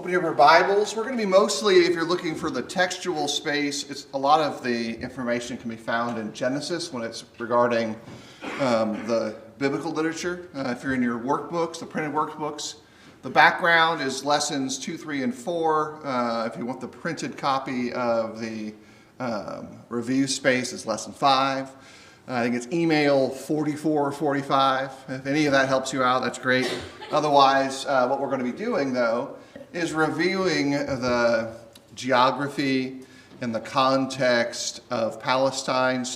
Open your Bibles. We're going to be mostly, if you're looking for the textual space, a lot of the information can be found in Genesis when it's regarding the biblical literature. If you're in your workbooks, the printed workbooks, the background is lessons 2, 3, and 4. If you want the printed copy of the review space, it's lesson 5. I think it's email 44 or 45. If any of that helps you out, that's great. Otherwise, what we're going to be doing, though, is reviewing the geography and the context of Palestine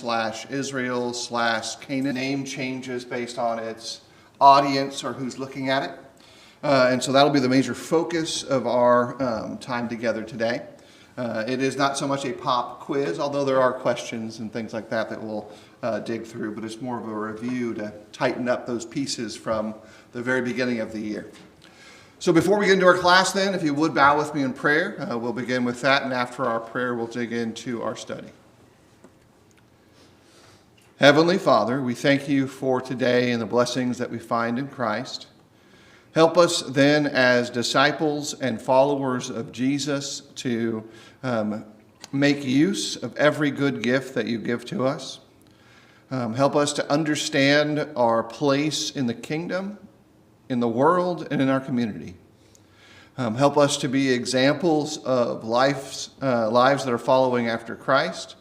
/ Israel / Canaan. Name changes based on its audience or who's looking at it. And so that'll be the major focus of our time together today. It is not so much a pop quiz, although there are questions and things like that we'll dig through, but it's more of a review to tighten up those pieces from the very beginning of the year. So before we get into our class then, if you would bow with me in prayer, we'll begin with that, and after our prayer, we'll dig into our study. Heavenly Father, we thank you for today and the blessings that we find in Christ. Help us then as disciples and followers of Jesus to make use of every good gift that you give to us. Help us to understand our place in the kingdom, in the world, and in our community. Help us to be examples of lives that are following after Christ,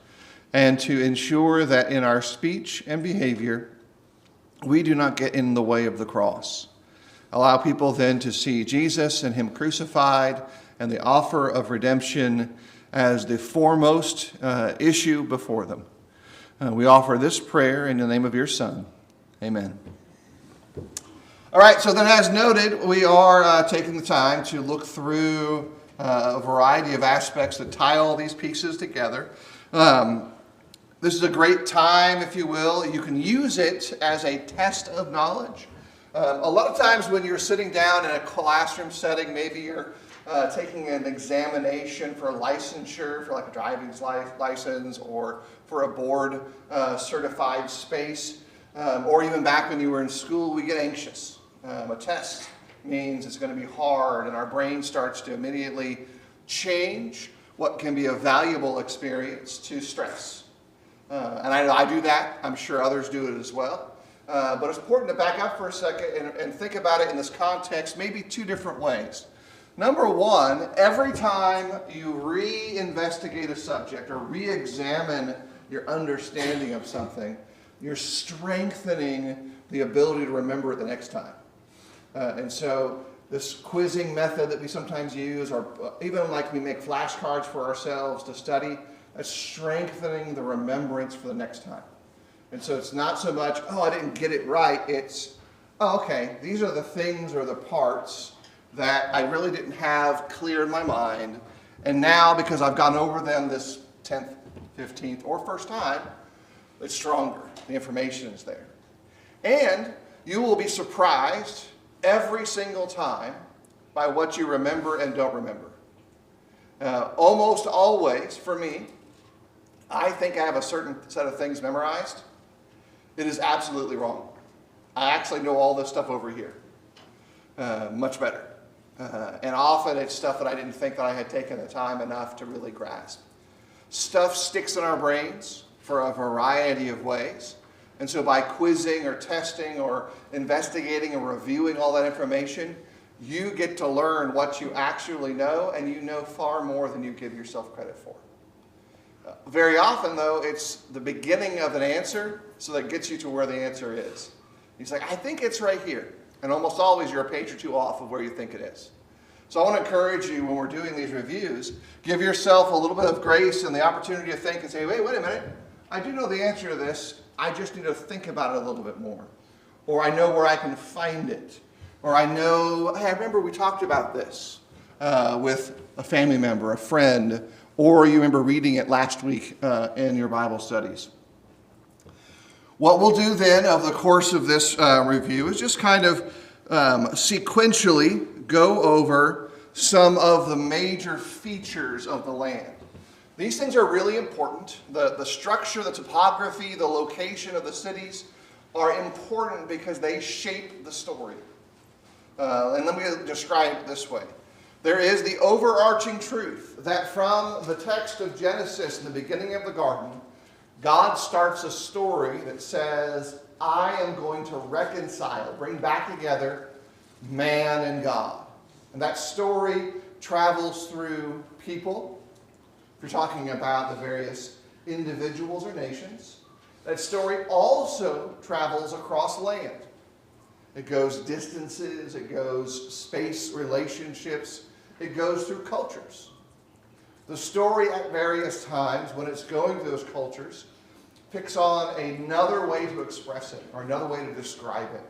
and to ensure that in our speech and behavior, we do not get in the way of the cross. Allow people then to see Jesus and him crucified and the offer of redemption as the foremost issue before them. We offer this prayer in the name of your Son. Amen. All right, so then as noted, we are taking the time to look through a variety of aspects that tie all these pieces together. This is a great time, if you will. You can use it as a test of knowledge. A lot of times when you're sitting down in a classroom setting, maybe you're taking an examination for licensure, for like a driving license, or for a board certified space, or even back when you were in school, we get anxious. A test means it's going to be hard, and our brain starts to immediately change what can be a valuable experience to stress. And I do that. I'm sure others do it as well. But it's important to back up for a second and think about it in this context, maybe 2 different ways. Number 1, every time you re-investigate a subject or re-examine your understanding of something, you're strengthening the ability to remember it the next time. And so this quizzing method that we sometimes use, or even like we make flashcards for ourselves to study, that's strengthening the remembrance for the next time. And so it's not so much, I didn't get it right. It's, okay, these are the things or the parts that I really didn't have clear in my mind. And now, because I've gone over them this 10th, 15th, or first time, it's stronger. The information is there. And you will be surprised every single time by what you remember and don't remember. Almost always, for me, I think I have a certain set of things memorized. It is absolutely wrong. I actually know all this stuff over here much better. And often it's stuff that I didn't think that I had taken the time enough to really grasp. Stuff sticks in our brains for a variety of ways. And so by quizzing or testing or investigating and reviewing all that information, you get to learn what you actually know, and you know far more than you give yourself credit for. Very often, though, it's the beginning of an answer, so that gets you to where the answer is. He's like, I think it's right here. And almost always you're a page or 2 off of where you think it is. So I want to encourage you when we're doing these reviews, give yourself a little bit of grace and the opportunity to think and say, wait a minute. I do know the answer to this. I just need to think about it a little bit more. Or I know where I can find it. Or I know, hey, I remember we talked about this with a family member, a friend, or you remember reading it last week in your Bible studies. What we'll do then over the course of this review is just kind of sequentially go over some of the major features of the land. These things are really important. The structure, the topography, the location of the cities are important because they shape the story. And let me describe it this way. There is the overarching truth that from the text of Genesis in the beginning of the garden, God starts a story that says, I am going to reconcile, bring back together man and God. And that story travels through people. If you're talking about the various individuals or nations, that story also travels across land. It goes distances, it goes space relationships, it goes through cultures. The story at various times, when it's going through those cultures, picks on another way to express it, or another way to describe it,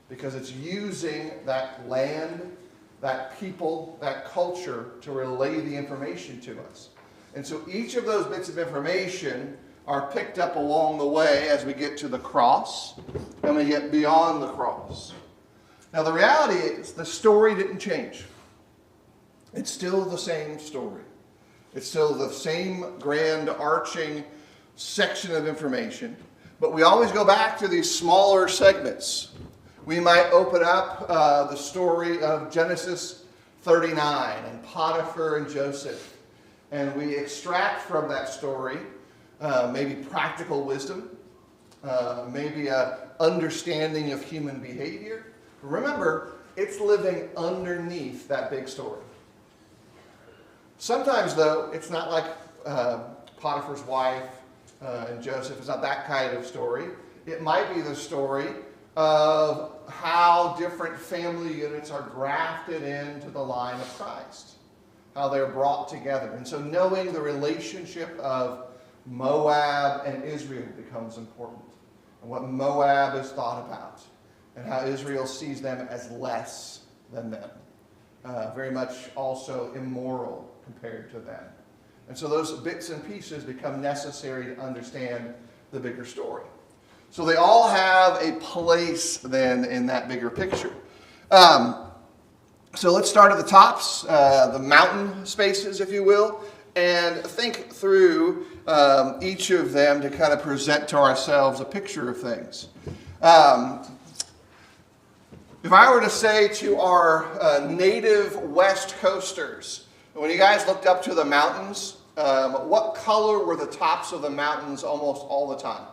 because it's using that land, that people, that culture to relay the information to us. And so each of those bits of information are picked up along the way as we get to the cross and we get beyond the cross. Now the reality is the story didn't change. It's still the same story. It's still the same grand arching section of information, but we always go back to these smaller segments. We might open up the story of Genesis 39 and Potiphar and Joseph, and we extract from that story maybe practical wisdom, maybe an understanding of human behavior. Remember, it's living underneath that big story. Sometimes, though, it's not like Potiphar's wife and Joseph. It's not that kind of story. It might be the story of how different family units are grafted into the line of Christ, how they're brought together. And so knowing the relationship of Moab and Israel becomes important, and what Moab is thought about, and how Israel sees them as less than them, very much also immoral compared to them. And so those bits and pieces become necessary to understand the bigger story. So they all have a place then in that bigger picture. So let's start at the tops, the mountain spaces, if you will, and think through each of them to kind of present to ourselves a picture of things. If I were to say to our native West Coasters, when you guys looked up to the mountains, what color were the tops of the mountains almost all the time?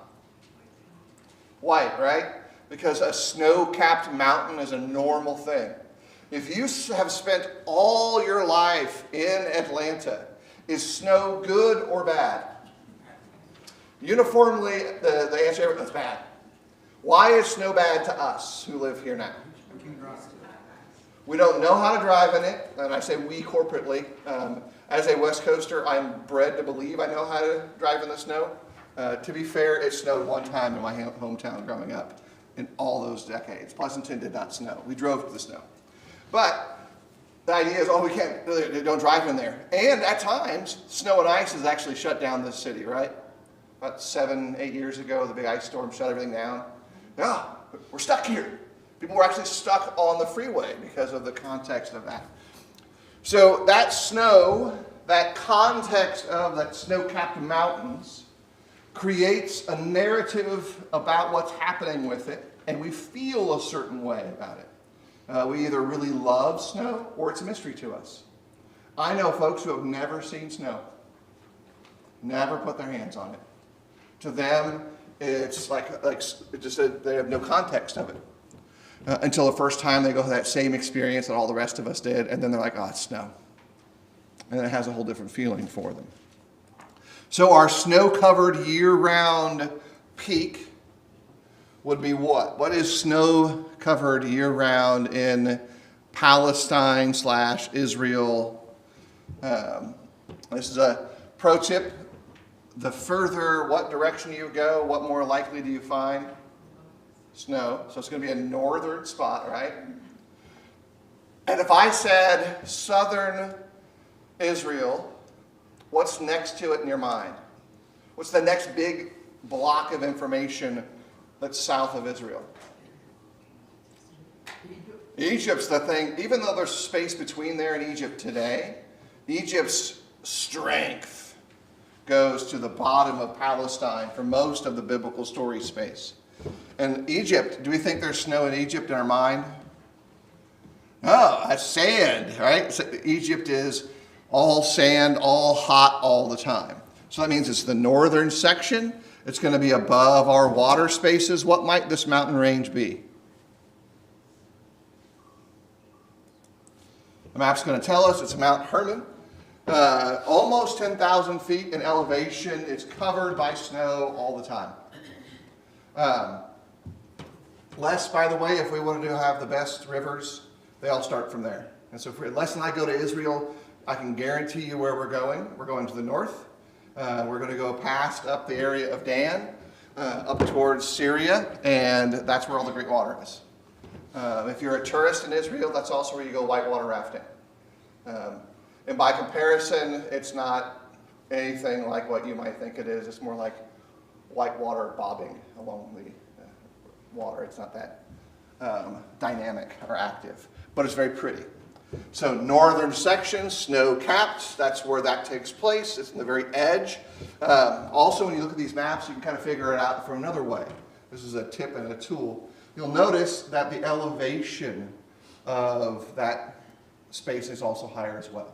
White, right? Because a snow-capped mountain is a normal thing. If you have spent all your life in Atlanta, is snow good or bad? Uniformly, the answer is bad. Why is snow bad to us who live here now? We don't know how to drive in it, and I say we corporately. As a West Coaster, I'm bred to believe I know how to drive in the snow. To be fair, it snowed one time in my hometown growing up in all those decades. Pleasanton did not snow. We drove to the snow. But the idea is, don't drive in there. And at times, snow and ice has actually shut down this city, right? About 7-8 years ago, the big ice storm shut everything down. Yeah, we're stuck here. People were actually stuck on the freeway because of the context of that. So that snow, that context of that snow-capped mountains creates a narrative about what's happening with it, and we feel a certain way about it. We either really love snow or it's a mystery to us. I know folks who have never seen snow, never put their hands on it. To them, it's like they have no context of it. Until the first time they go through that same experience that all the rest of us did, and then they're like, oh, it's snow. And it has a whole different feeling for them. So our snow-covered year-round peak would be what? What is snow-covered year-round in Palestine/Israel? This is a pro tip. The further what direction you go, what more likely do you find? Snow. So it's going to be a northern spot, right? And if I said southern Israel, what's next to it in your mind? What's the next big block of information that's south of Israel? Egypt's the thing. Even though there's space between there and Egypt today, Egypt's strength goes to the bottom of Palestine for most of the biblical story space. And Egypt, do we think there's snow in Egypt in our mind? Oh, that's sand, right? So Egypt is all sand, all hot all the time. So that means it's the northern section. It's going to be above our water spaces. What might this mountain range be? The map's going to tell us it's Mount Hermon. Almost 10,000 feet in elevation. It's covered by snow all the time. Les, by the way, if we wanted to have the best rivers, they all start from there. And so if Les and I go to Israel, I can guarantee you where we're going. We're going to the north. We're going to go past up the area of Dan, up towards Syria, and that's where all the great water is. If you're a tourist in Israel, that's also where you go whitewater rafting. And by comparison, it's not anything like what you might think it is. It's more like whitewater bobbing along the water. It's not that dynamic or active, but it's very pretty. So northern section, snow-capped, that's where that takes place. It's in the very edge. Also, when you look at these maps, you can kind of figure it out from another way. This is a tip and a tool. You'll notice that the elevation of that space is also higher as well.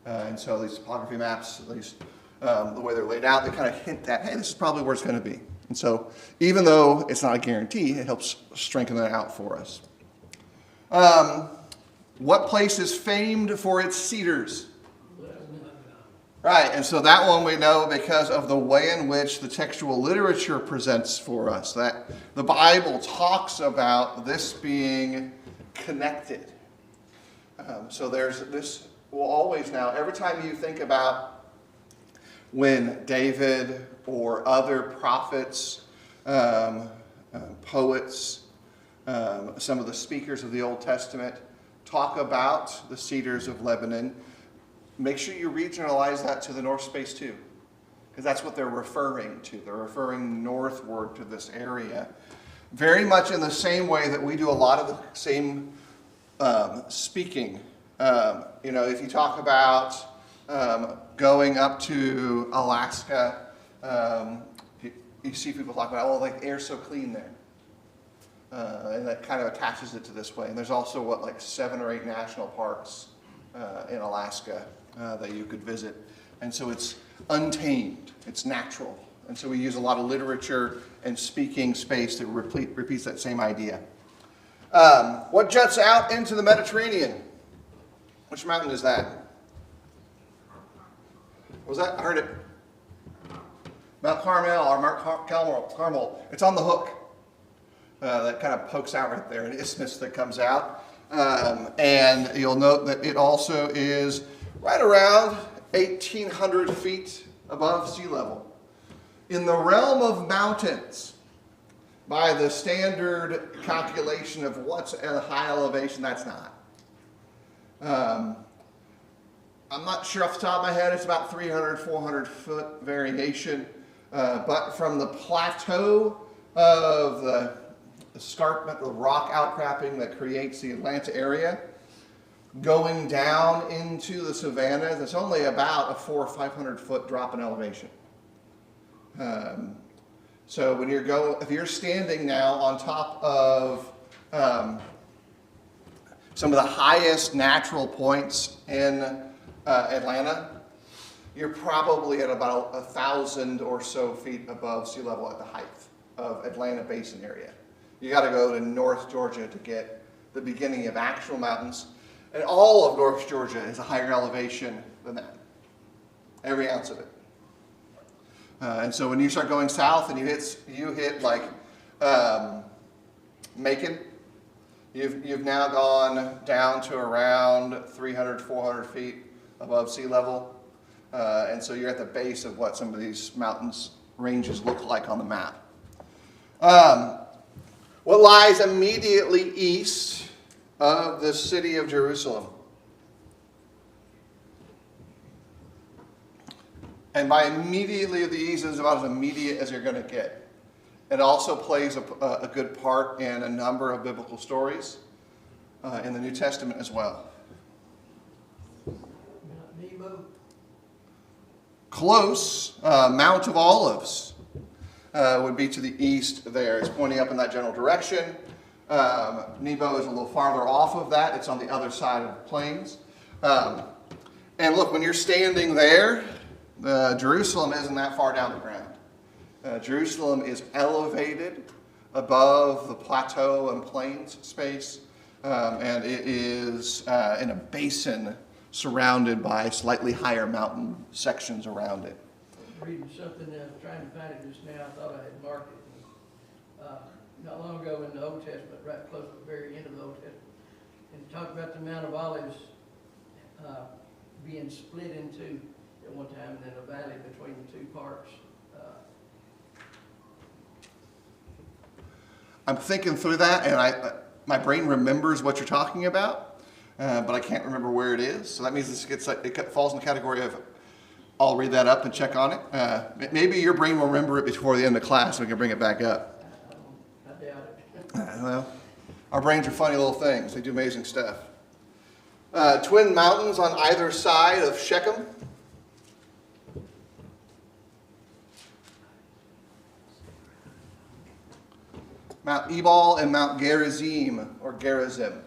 And so these topography maps, at least the way they're laid out, they kind of hint that, hey, this is probably where it's going to be. And so even though it's not a guarantee, it helps strengthen that out for us. What place is famed for its cedars? Right, and so that one we know because of the way in which the textual literature presents for us, that the Bible talks about this being connected. So there's this will always now, every time you think about when David or other prophets, poets, some of the speakers of the Old Testament talk about the cedars of Lebanon, make sure you regionalize that to the north space too, because that's what they're referring to. They're referring northward to this area. Very much in the same way that we do a lot of the same speaking. If you talk about going up to Alaska, you see people talk about, like the air's so clean there. And that kind of attaches it to this way. And there's also, 7 or 8 national parks in Alaska that you could visit. And so it's untamed, it's natural. And so we use a lot of literature and speaking space that repeats that same idea. What juts out into the Mediterranean? Which mountain is that? What was that? I heard it. Mount Carmel or Mount Carmel. It's on the hook. That kind of pokes out right there, an isthmus that comes out. And you'll note that it also is right around 1,800 feet above sea level. In the realm of mountains, by the standard calculation of what's at a high elevation, that's not. I'm not sure off the top of my head, it's about 300, 400 foot variation. But from the plateau of the escarpment, the rock outcropping that creates the Atlanta area, going down into the savannas, it's only about a 400 or 500 foot drop in elevation. So when if you're standing now on top of some of the highest natural points in Atlanta, you're probably at about 1,000 or so feet above sea level at the height of Atlanta Basin area. You got to go to North Georgia to get the beginning of actual mountains. And all of North Georgia is a higher elevation than that. Every ounce of it. And so when you start going south and you hit like Macon, you've now gone down to around 300, 400 feet above sea level. And so you're at the base of what some of these mountains ranges look like on the map. What lies immediately east of the city of Jerusalem? And by immediately the east is about as immediate as you're going to get. It also plays a good part in a number of biblical stories in the New Testament as well. Mount Nebo. Close. Mount of Olives would be to the east there. It's pointing up in that general direction. Nebo is a little farther off of that. It's on the other side of the plains. And look, when you're standing there, Jerusalem isn't that far down the ground. Jerusalem is elevated above the plateau and plains space, and it is in a basin surrounded by slightly higher mountain sections around it. Reading something, I was trying to find it just now, I thought I had marked it. Not long ago in the Old Testament, right close to the very end of the Old Testament, and it talked about the Mount of Olives being split in two at one time, and then a valley between the two parts. I'm thinking through that, and my brain remembers what you're talking about, but I can't remember where it is. So that means it falls in the category of I'll read that up and check on it. Maybe your brain will remember it before the end of class, so we can bring it back up. I doubt it. Well, our brains are funny little things. They do amazing stuff. Twin mountains on either side of Shechem. Mount Ebal and Mount Gerizim, or Gerizim.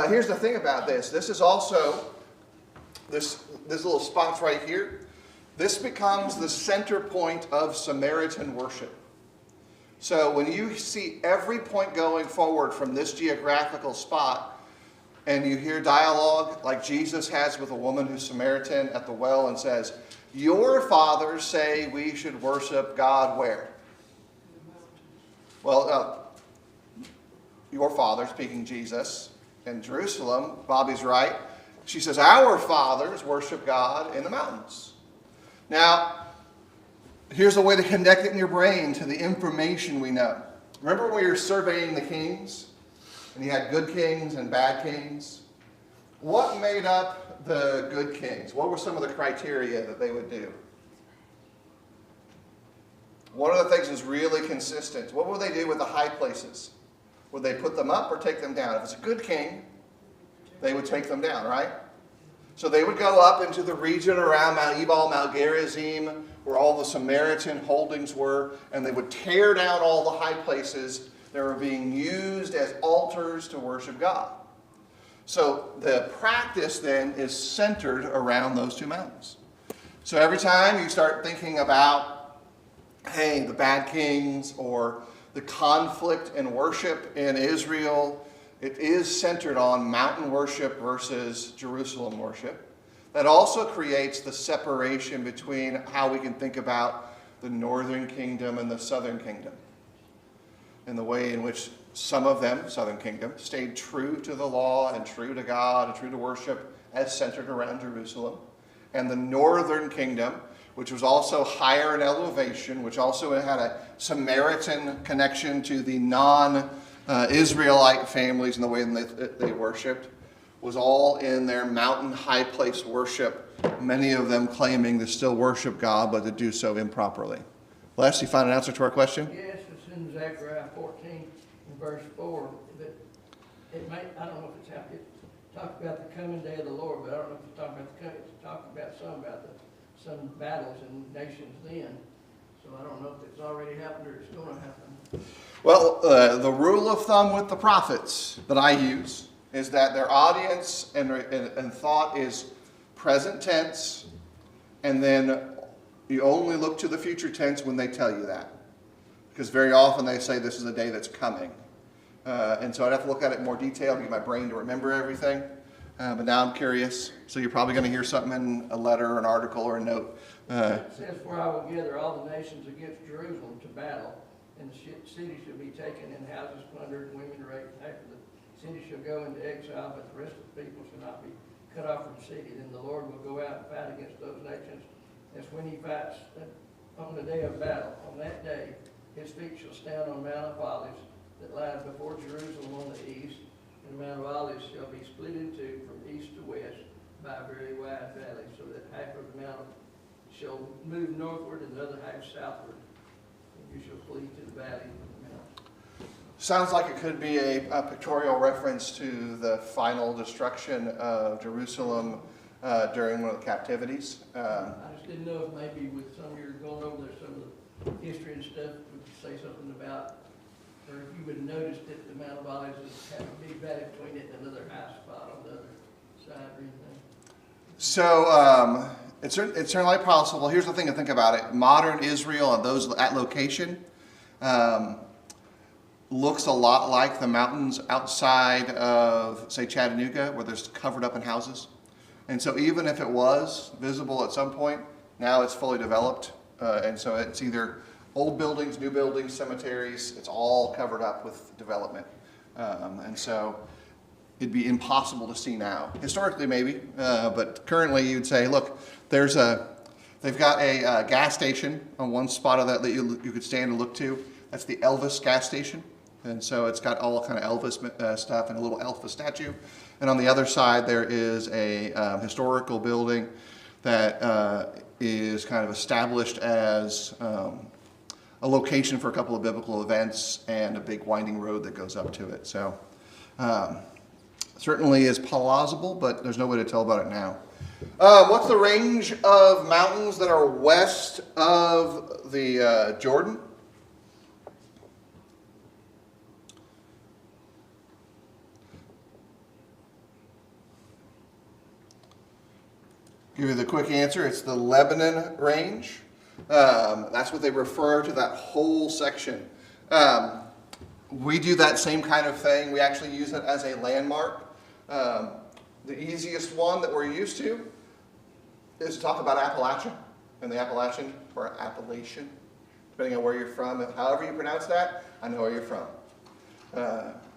Here's the thing about this. This is also, this little spot's right here. This becomes the center point of Samaritan worship. So when you see every point going forward from this geographical spot, and you hear dialogue like Jesus has with a woman who's Samaritan at the well and says, your fathers say we should worship God where? Well, your father, speaking Jesus, in Jerusalem, Bobby's right. She says, our fathers worship God in the mountains. Now, here's a way to connect it in your brain to the information we know. Remember when we were surveying the kings? And you had good kings and bad kings? What made up the good kings? What were some of the criteria that they would do? One of the things is really consistent. What would they do with the high places? Would they put them up or take them down? If it's a good king, they would take them down, right? So they would go up into the region around Mount Ebal, Mount Gerizim, where all the Samaritan holdings were, and they would tear down all the high places that were being used as altars to worship God. So the practice then is centered around those two mountains. So every time you start thinking about, hey, the bad kings or the conflict in worship in Israel, it is centered on mountain worship versus Jerusalem worship. That also creates the separation between how we can think about the northern kingdom and the southern kingdom, in the way in which some of them, southern kingdom, stayed true to the law and true to God and true to worship as centered around Jerusalem. And the northern kingdom, which was also higher in elevation, which also had a Samaritan connection to the non-Israelite families in the way that they worshipped, was all in their mountain high place worship, many of them claiming to still worship God, but to do so improperly. Les, you find an answer to our question? Yes, it's in Zechariah 14 and verse 4. But it may, I don't know if it's how it talks about the coming day of the Lord, but I don't know if it's talking about the coming. It's talking about some battles in nations then. So I don't know if it's already happened or it's going to happen. Well, the rule of thumb with the prophets that I use is that their audience and thought is present tense, and then you only look to the future tense when they tell you that. Because very often they say this is a day that's coming. And so I'd have to look at it in more detail to get my brain to remember everything. But now I'm curious. So you're probably going to hear something in a letter or an article or a note. It says, for I will gather all the nations against Jerusalem to battle, and the city shall be taken, and houses plundered, and women raped. After the city shall go into exile, but the rest of the people shall not be cut off from the city. Then the Lord will go out and fight against those nations. That's when he fights on the day of battle. On that day, his feet shall stand on Mount of Olives that lies before Jerusalem on the east, and the Mount of Olives shall be split in two from east to west by a very wide valley, so that half of the mountain shall move northward and the other half southward. And you shall flee to the valley of the mountain. Sounds like it could be a pictorial reference to the final destruction of Jerusalem during one of the captivities. I just didn't know if maybe with some of your going over there, some of the history and stuff, would say something about or if you would have noticed that the Mount of Olives has a big valley between it and another high spot on the other side or anything. So it's certainly possible. Here's the thing to think about it. Modern Israel and those at location looks a lot like the mountains outside of, say, Chattanooga, where there's covered up in houses. And so even if it was visible at some point, now it's fully developed. And so it's either old buildings, new buildings, cemeteries, it's all covered up with development. And so it'd be impossible to see now. Historically, maybe, but currently you'd say, look, they've got a gas station on one spot of that you could stand and look to. That's the Elvis gas station. And so it's got all kind of Elvis stuff and a little Elvis statue. And on the other side, there is a historical building that is kind of established as a location for a couple of biblical events and a big winding road that goes up to it. So certainly is plausible, but there's no way to tell about it now. What's the range of mountains that are west of the Jordan? Give you the quick answer. It's the Lebanon range. That's what they refer to that whole section. We do that same kind of thing. We actually use it as a landmark. The easiest one that we're used to is to talk about Appalachia and the Appalachian, or Appalachian, depending on where you're from. However you pronounce that, I know where you're from.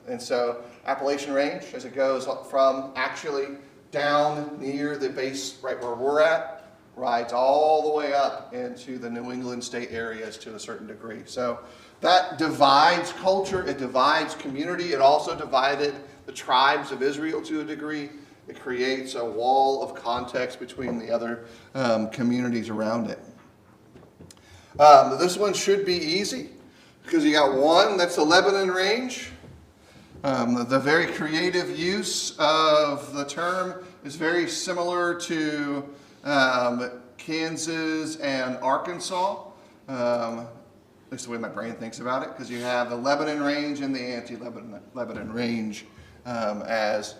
And so Appalachian Range, as it goes from actually down near the base right where we're at, rides all the way up into the New England state areas to a certain degree. So that divides culture, it divides community, it also divided the tribes of Israel to a degree. It creates a wall of context between the other communities around it. This one should be easy because you got one, that's the Lebanon Range. The very creative use of the term is very similar to Kansas and Arkansas, at least the way my brain thinks about it, because you have the Lebanon Range and the anti-Lebanon Range as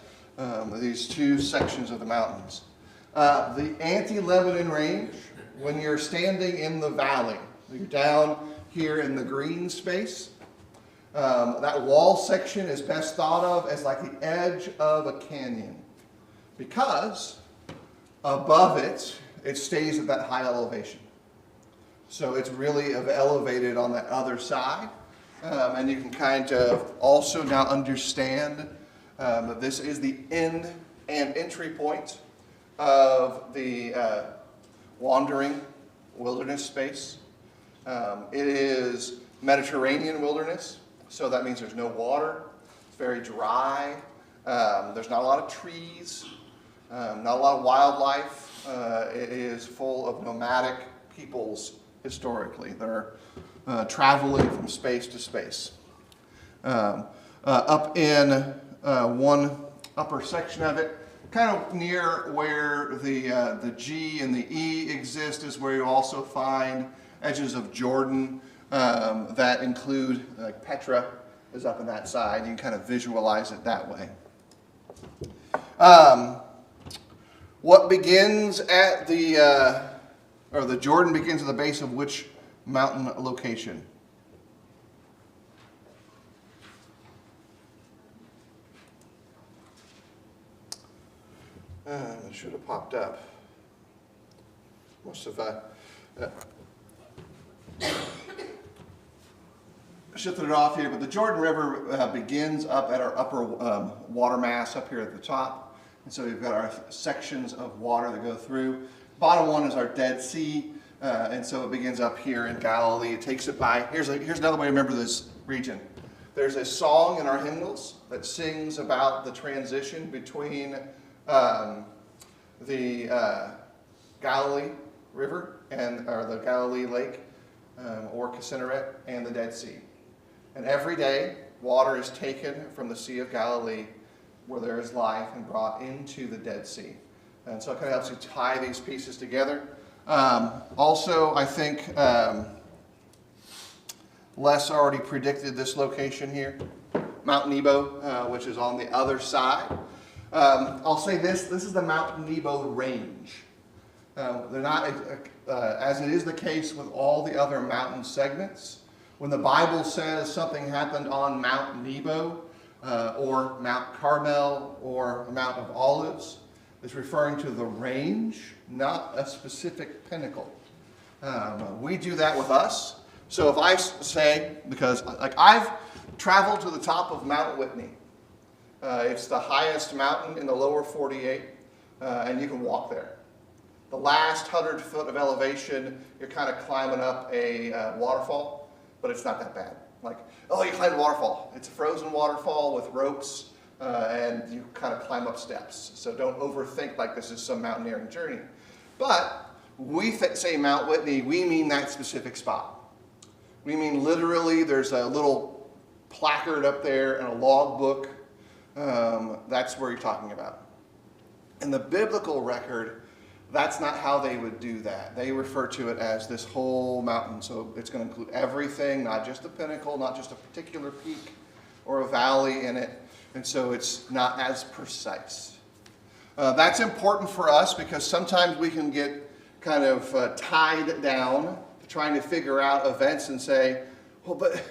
these two sections of the mountains. The anti-Lebanon Range, when you're standing in the valley, you're down here in the green space, that wall section is best thought of as like the edge of a canyon, because above it, it stays at that high elevation. So it's really elevated on that other side. And you can kind of also now understand that this is the end and entry point of the wandering wilderness space. It is Mediterranean wilderness. So that means there's no water, it's very dry, there's not a lot of trees, not a lot of wildlife. It is full of nomadic peoples historically. They're traveling from space to space. Up in one upper section of it, kind of near where the G and the E exist, is where you also find edges of Jordan. That include, like Petra is up on that side. You can kind of visualize it that way. What begins at the Jordan begins at the base of which mountain location? It should have popped up. Must have shifted it off here, but the Jordan River begins up at our upper water mass up here at the top. And so we've got our sections of water that go through. Bottom one is our Dead Sea, and so it begins up here in Galilee. It takes it by, here's another way to remember this region. There's a song in our hymnals that sings about the transition between the Galilee River or the Galilee Lake, or Kinneret, and the Dead Sea. And every day, water is taken from the Sea of Galilee, where there is life, and brought into the Dead Sea. And so it kind of helps you tie these pieces together. Also, I think Les already predicted this location here, Mount Nebo, which is on the other side. I'll say this is the Mount Nebo range. They're not, as it is the case with all the other mountain segments, when the Bible says something happened on Mount Nebo, or Mount Carmel, or Mount of Olives, it's referring to the range, not a specific pinnacle. We do that with us. So if I say, because like I've traveled to the top of Mount Whitney. It's the highest mountain in the lower 48, and you can walk there. The last 100 foot of elevation, you're kind of climbing up a waterfall, but it's not that bad. Like, oh, you climbed a waterfall. It's a frozen waterfall with ropes, and you kind of climb up steps. So don't overthink like this is some mountaineering journey. But we say Mount Whitney, we mean that specific spot. We mean literally there's a little placard up there and a log book. That's where you're talking about. In the biblical record, that's not how they would do that. They refer to it as this whole mountain. So it's going to include everything, not just the pinnacle, not just a particular peak or a valley in it. And so it's not as precise. That's important for us because sometimes we can get kind of tied down trying to figure out events and say, well, but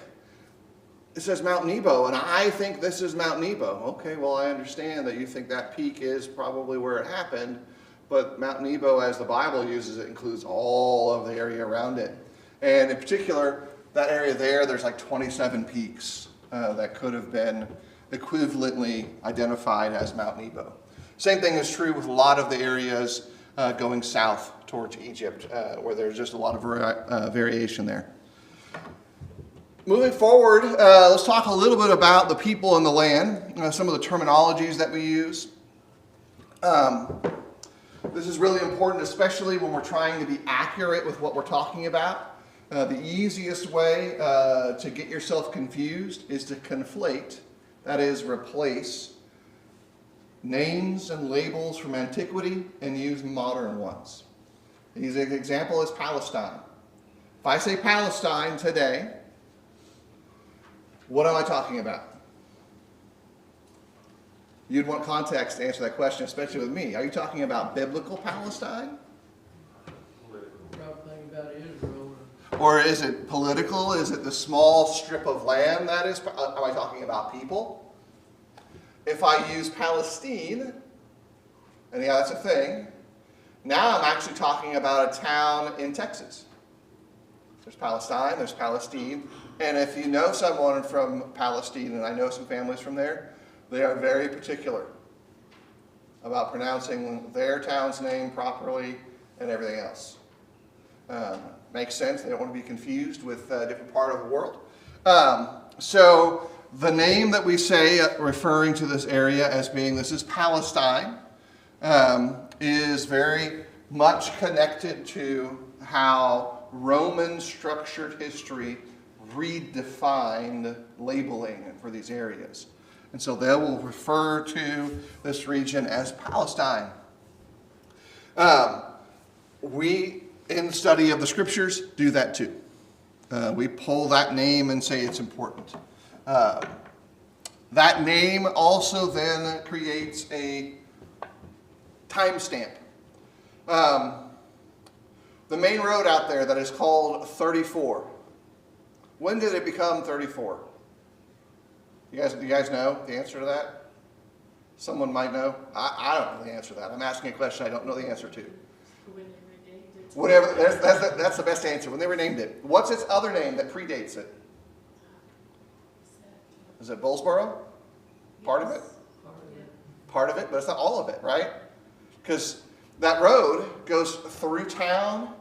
it says Mount Nebo, and I think this is Mount Nebo. Okay, well, I understand that you think that peak is probably where it happened, but Mount Nebo, as the Bible uses it, includes all of the area around it. And in particular, that area there, there's like 27 peaks that could have been equivalently identified as Mount Nebo. Same thing is true with a lot of the areas going south towards Egypt, where there's just a lot of variation there. Moving forward, let's talk a little bit about the people and the land, some of the terminologies that we use. This is really important, especially when we're trying to be accurate with what we're talking about. The easiest way to get yourself confused is to conflate, that is, replace names and labels from antiquity and use modern ones. An example is Palestine. If I say Palestine today, what am I talking about? You'd want context to answer that question, especially with me. Are you talking about biblical Palestine? Probably thinking about Israel. Or is it political? Is it the small strip of land that is? Am I talking about people? If I use Palestine, and yeah, that's a thing, now I'm actually talking about a town in Texas. There's Palestine, there's Palestine, and if you know someone from Palestine, and I know some families from there, they are very particular about pronouncing their town's name properly and everything else. Makes sense. They don't want to be confused with a different part of the world. So the name that we say referring to this area as being this is Palestine is very much connected to how Roman structured history redefined labeling for these areas. And so they will refer to this region as Palestine. We, in the study of the scriptures, do that too. We pull that name and say it's important. That name also then creates a timestamp. The main road out there that is called 34. When did it become 34? You guys know the answer to that? Someone might know. I don't know the answer to that. I'm asking a question I don't know the answer to. When they renamed it. Whatever. That's the best answer. When they renamed it. What's its other name that predates it? Is it Bullsboro? Part of it? Part of it, but it's not all of it, right? Because that road goes through town,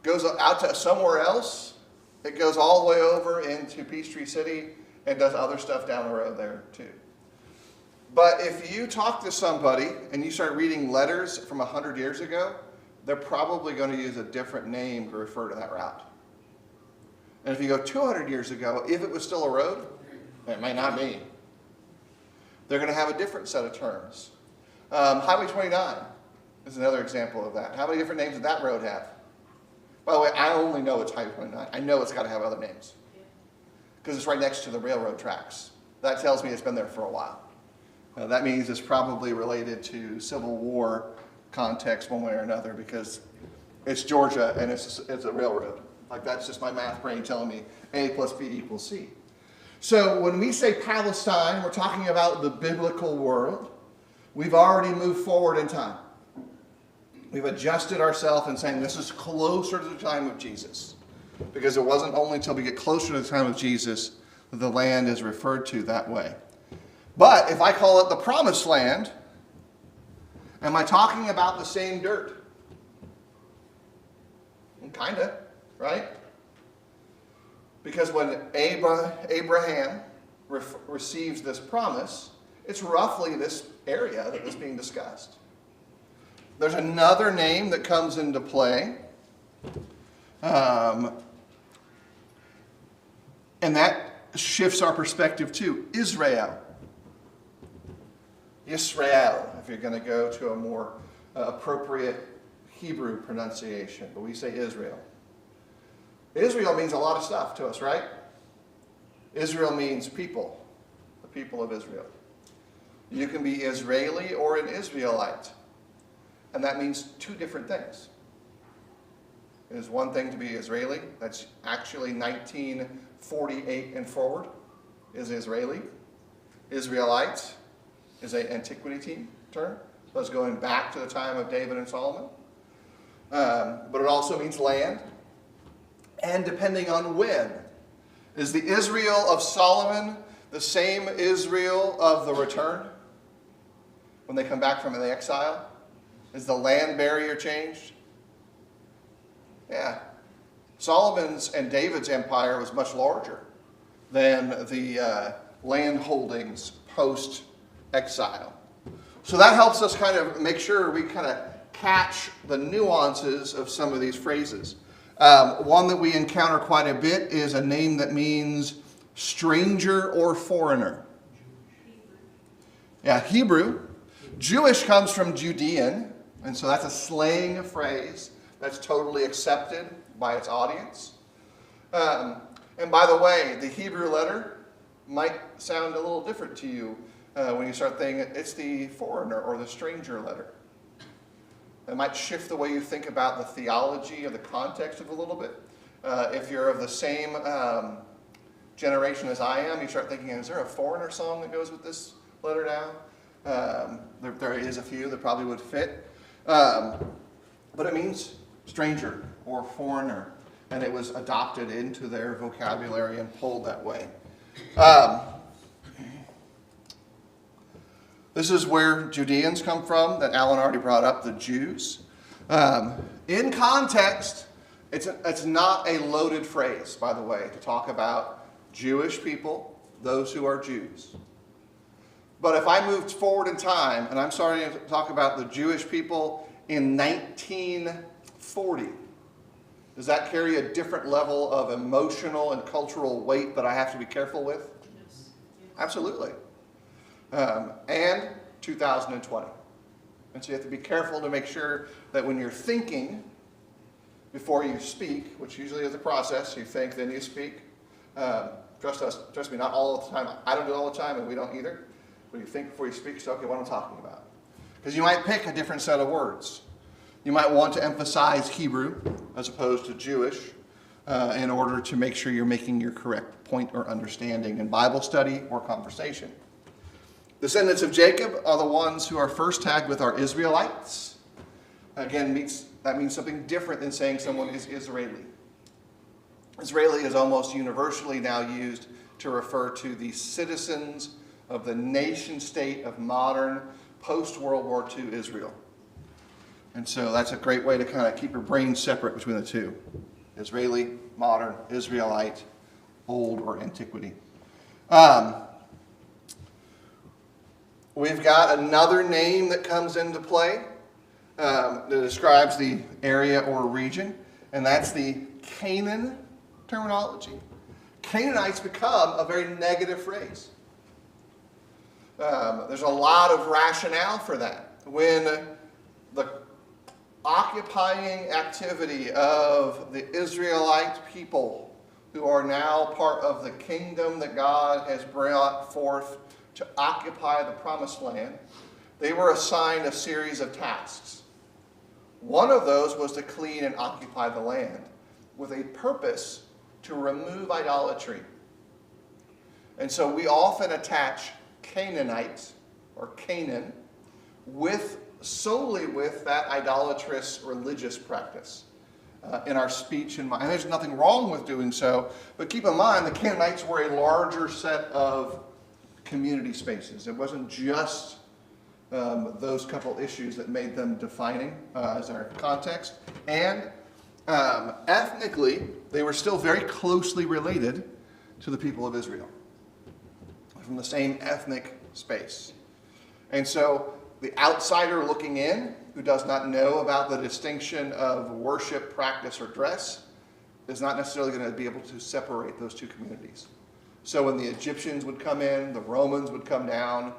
goes out to somewhere else. It goes all the way over into Peachtree City and does other stuff down the road there too. But if you talk to somebody and you start reading letters from 100 years ago, they're probably going to use a different name to refer to that route. And if you go 200 years ago, if it was still a road, it might not be. They're going to have a different set of terms. Highway 29 is another example of that. How many different names did that road have? By the way, I only know it's Highway 29. I know it's got to have other names because it's right next to the railroad tracks. That tells me it's been there for a while. That means it's probably related to Civil War context one way or another because it's Georgia and it's a railroad. Like that's just my math brain telling me A plus B equals C. So when we say Palestine, we're talking about the biblical world. We've already moved forward in time. We've adjusted ourselves and saying this is closer to the time of Jesus. Because it wasn't only until we get closer to the time of Jesus that the land is referred to that way. But if I call it the promised land, am I talking about the same dirt? Kinda, right? Because when Abraham receives this promise, it's roughly this area that is being discussed. There's another name that comes into play. And that shifts our perspective too. Israel. Israel, if you're going to go to a more appropriate Hebrew pronunciation, but we say Israel. Israel means a lot of stuff to us, right? Israel means people, the people of Israel. You can be Israeli or an Israelite, and that means two different things. It is one thing to be Israeli, that's actually 1948 and forward, is Israeli. Israelites is an antiquity term, so it's going back to the time of David and Solomon. But it also means land. And depending on when, is the Israel of Solomon the same Israel of the return? When they come back from the exile? Is the land barrier changed? Yeah. Solomon's and David's empire was much larger than the land holdings post-exile. So that helps us kind of make sure we kind of catch the nuances of some of these phrases. One that we encounter quite a bit is a name that means stranger or foreigner. Yeah, Hebrew. Jewish comes from Judean, and so that's a slang phrase that's totally accepted by its audience. And by the way, the Hebrew letter might sound a little different to you when you start thinking it's the foreigner or the stranger letter. It might shift the way you think about the theology or the context of it a little bit. If you're of the same generation as I am, you start thinking, is there a foreigner song that goes with this letter now? There is a few that probably would fit. But it means stranger or foreigner. And it was adopted into their vocabulary and pulled that way. This is where Judeans come from, that Alan already brought up, the Jews. In context, it's not a loaded phrase, by the way, to talk about Jewish people, those who are Jews. But if I moved forward in time, and I'm starting to talk about the Jewish people in 1940, does that carry a different level of emotional and cultural weight that I have to be careful with? Yes. Absolutely. And 2020. And so you have to be careful to make sure that when you're thinking before you speak, which usually is a process, you think, then you speak. Trust me, not all the time. I don't do it all the time, and we don't either. But you think before you speak, so okay, what I'm talking about. Because you might pick a different set of words. You might want to emphasize Hebrew as opposed to Jewish in order to make sure you're making your correct point or understanding in Bible study or conversation. Descendants of Jacob are the ones who are first tagged with our Israelites. Again, that means something different than saying someone is Israeli. Israeli is almost universally now used to refer to the citizens of the nation state of modern post-World War II Israel. And so that's a great way to kind of keep your brain separate between the two. Israeli, modern, Israelite, old or antiquity. We've got another name that comes into play that describes the area or region, and that's the Canaan terminology. Canaanites become a very negative phrase. There's a lot of rationale for that. When the occupying activity of the Israelite people who are now part of the kingdom that God has brought forth to occupy the promised land, they were assigned a series of tasks. One of those was to clean and occupy the land with a purpose to remove idolatry. And so we often attach Canaanite or Canaan solely with that idolatrous religious practice in our speech and mind. And there's nothing wrong with doing so, but keep in mind the Canaanites were a larger set of community spaces. It wasn't just those couple issues that made them defining as our context. And ethnically, they were still very closely related to the people of Israel from the same ethnic space. And so the outsider looking in, who does not know about the distinction of worship, practice, or dress, is not necessarily going to be able to separate those two communities. So when the Egyptians would come in, the Romans would come down,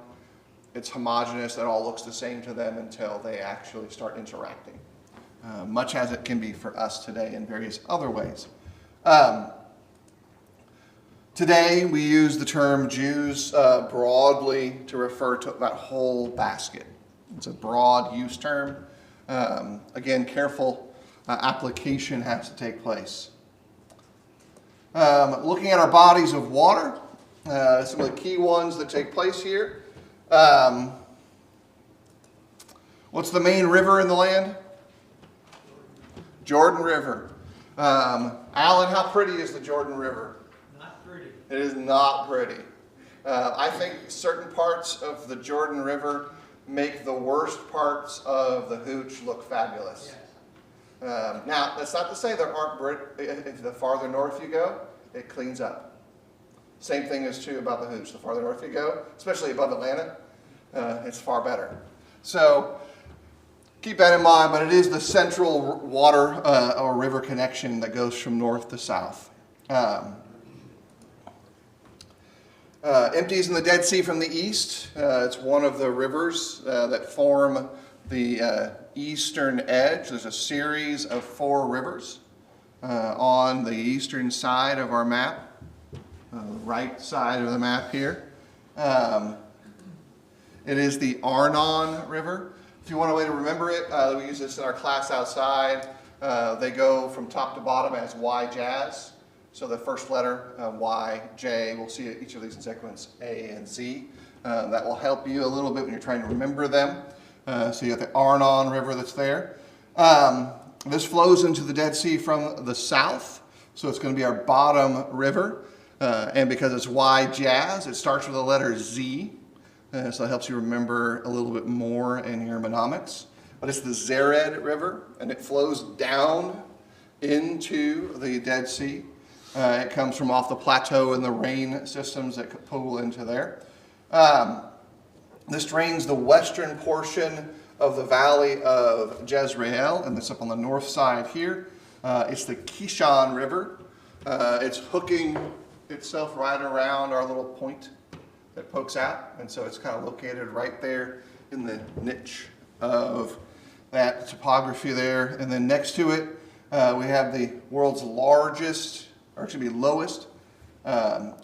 it's homogenous, it all looks the same to them until they actually start interacting, much as it can be for us today in various other ways. Today, we use the term Jews broadly to refer to that whole basket. It's a broad use term. Again, careful application has to take place. Looking at our bodies of water, some of the key ones that take place here. What's the main river in the land? Jordan River. Alan, how pretty is the Jordan River? It is not pretty. I think certain parts of the Jordan River make the worst parts of the Hooch look fabulous. Yes. Now, that's not to say there aren't, if the farther north you go, it cleans up. Same thing is true about the Hooch. The farther north you go, especially above Atlanta, it's far better. So keep that in mind, but it is the central water or river connection that goes from north to south. Empties in the Dead Sea from the east. It's one of the rivers that form the eastern edge. There's a series of 4 rivers on the eastern side of our map, the right side of the map here. It is the Arnon River. If you want a way to remember it, we use this in our class outside. They go from top to bottom as Y jazz. So the first letter, Y, J, we'll see each of these in sequence, A and Z. That will help you a little bit when you're trying to remember them. So you have the Arnon River that's there. This flows into the Dead Sea from the south. So it's going to be our bottom river. And because it's Y jazz, it starts with the letter Z. So it helps you remember a little bit more in your mnemonics. But it's the Zered River, and it flows down into the Dead Sea. It comes from off the plateau and the rain systems that pool into there. This drains the western portion of the valley of Jezreel, and it's up on the north side here. It's the Kishon River. It's hooking itself right around our little point that pokes out, and so it's kind of located right there in the niche of that topography there. And then next to it, we have the world's largest, or it should be lowest,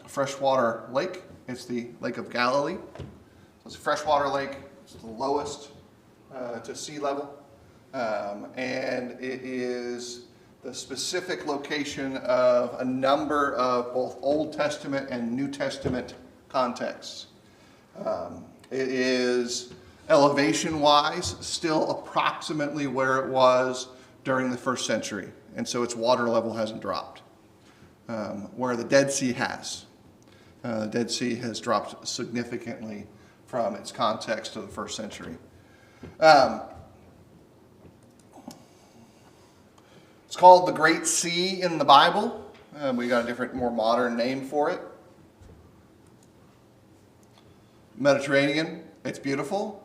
freshwater lake. It's the Lake of Galilee. So it's a freshwater lake. It's the lowest to sea level. And it is the specific location of a number of both Old Testament and New Testament contexts. It is elevation-wise still approximately where it was during the first century. And so its water level hasn't dropped. Where the Dead Sea has. The Dead Sea has dropped significantly from its context to the first century. It's called the Great Sea in the Bible. We got a different, more modern name for it. Mediterranean, it's beautiful.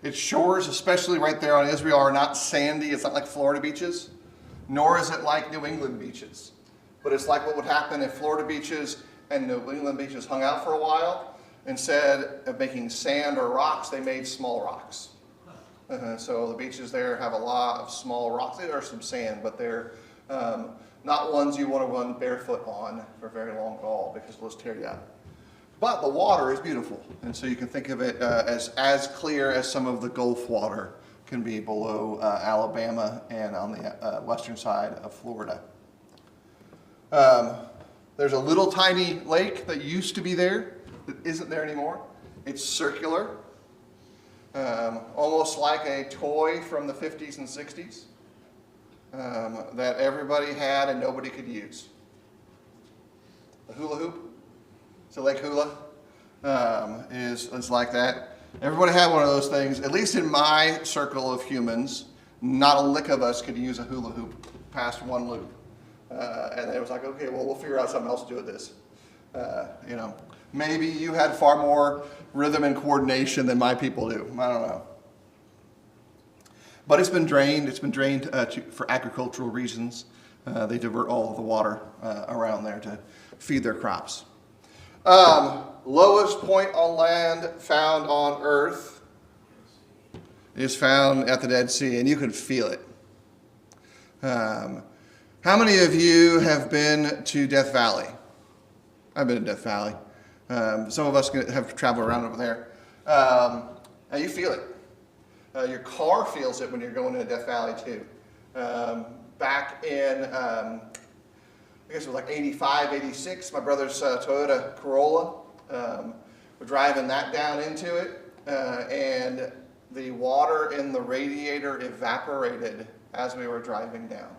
Its shores, especially right there on Israel, are not sandy. It's not like Florida beaches, nor is it like New England beaches. But it's like what would happen if Florida beaches and New England beaches hung out for a while. Instead of making sand or rocks, they made small rocks. So the beaches there have a lot of small rocks. There are some sand, but they're not ones you want to run barefoot on for very long at all because it'll just tear you up. But the water is beautiful, and so you can think of it as clear as some of the Gulf water can be below Alabama and on the western side of Florida. There's a little tiny lake that used to be there that isn't there anymore. It's circular, almost like a toy from the 50s and 60s that everybody had and nobody could use. The hula hoop. So Lake Hula is like that. Everybody had one of those things. At least in my circle of humans, not a lick of us could use a hula hoop past one loop. And it was like, okay, well, we'll figure out something else to do with this. Maybe you had far more rhythm and coordination than my people do. I don't know. But it's been drained. It's been drained for agricultural reasons. They divert all of the water around there to feed their crops. Lowest point on land found on earth is found at the Dead Sea, and you can feel it. How many of you have been to Death Valley? I've been to Death Valley. Some of us have traveled around over there. And you feel it. Your car feels it when you're going into Death Valley too. Back in I guess it was like 85, 86, my brother's Toyota Corolla. We're driving that down into it, and the water in the radiator evaporated as we were driving down.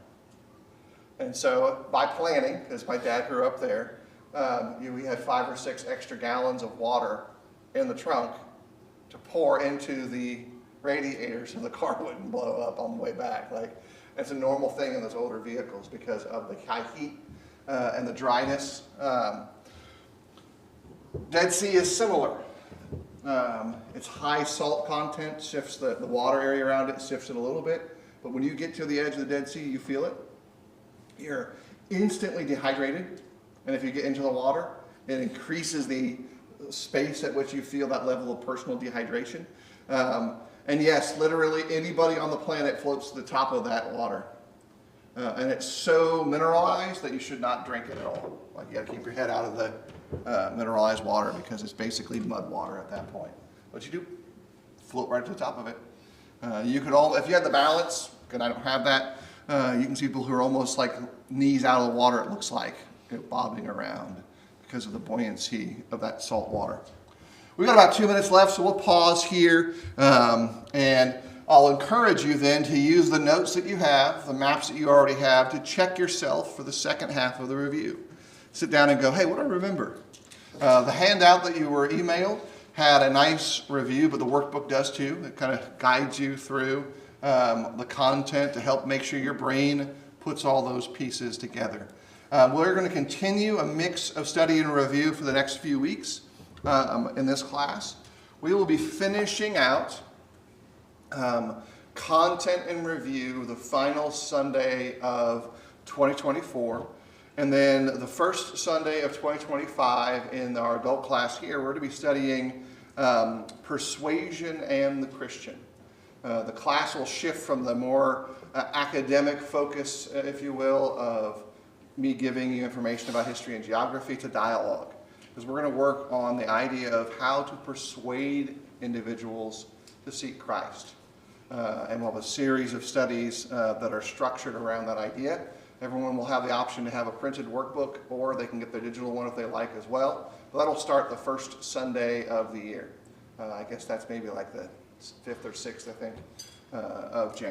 And so by planning, because my dad grew up there, we had 5 or 6 extra gallons of water in the trunk to pour into the radiator so the car wouldn't blow up on the way back. Like, it's a normal thing in those older vehicles because of the high heat and the dryness. Dead Sea is similar. Its high salt content shifts the water area around it, shifts it a little bit. But when you get to the edge of the Dead Sea, you feel it. You're instantly dehydrated. And if you get into the water, it increases the space at which you feel that level of personal dehydration. And yes, literally anybody on the planet floats to the top of that water. And it's so mineralized that you should not drink it at all. Like, you got to keep your head out of the mineralized water because it's basically mud water at that point. What you do, float right to the top of it. You could if you had the balance, and I don't have that, you can see people who are almost like knees out of the water, it looks like, bobbing around because of the buoyancy of that salt water. We've got about 2 minutes left, so we'll pause here, and I'll encourage you then to use the notes that you have, the maps that you already have, to check yourself for the second half of the review. Sit down and go, hey, what do I remember? The handout that you were emailed had a nice review, but the workbook does too. It kind of guides you through the content to help make sure your brain puts all those pieces together. We're going to continue a mix of study and review for the next few weeks in this class. We will be finishing out content and review the final Sunday of 2024. And then the first Sunday of 2025 in our adult class here, we're going to be studying persuasion and the Christian. The class will shift from the more academic focus, if you will, of me giving you information about history and geography to dialogue. Because we're going to work on the idea of how to persuade individuals to seek Christ. And we'll have a series of studies that are structured around that idea. Everyone will have the option to have a printed workbook, or they can get the digital one if they like as well. But that'll start the first Sunday of the year. I guess that's maybe like the 5th or 6th, I think, of January.